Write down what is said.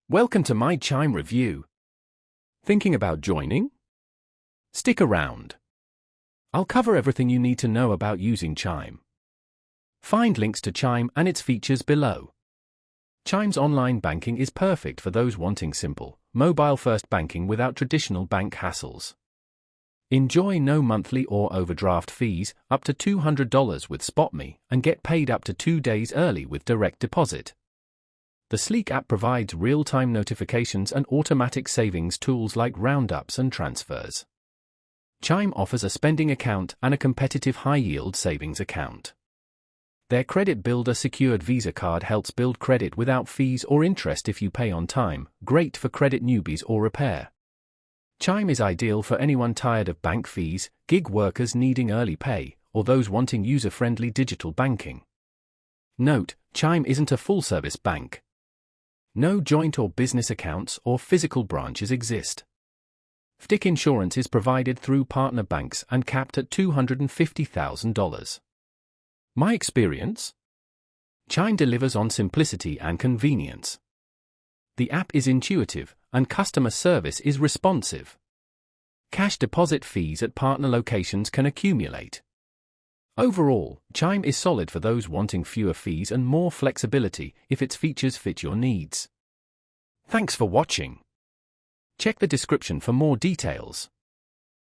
Welcome to my Chime review. Thinking about joining? Stick around. I'll cover everything you need to know about using Chime. Find links to Chime and its features below. Chime's online banking is perfect for those wanting simple, mobile-first banking without traditional bank hassles. Enjoy no monthly or overdraft fees, up to $200 with SpotMe, and get paid up to 2 days early with direct deposit. The sleek app provides real-time notifications and automatic savings tools like roundups and transfers. Chime offers a spending account and a competitive high-yield savings account. Their Credit Builder secured Visa card helps build credit without fees or interest if you pay on time, great for credit newbies or repair. Chime is ideal for anyone tired of bank fees, gig workers needing early pay, or those wanting user-friendly digital banking. Note, Chime isn't a full-service bank. No joint or business accounts or physical branches exist. FDIC insurance is provided through partner banks and capped at $250,000. My experience? Chime delivers on simplicity and convenience. The app is intuitive, and customer service is responsive. Cash deposit fees at partner locations can accumulate. Overall, Chime is solid for those wanting fewer fees and more flexibility if its features fit your needs. Thanks for watching. Check the description for more details.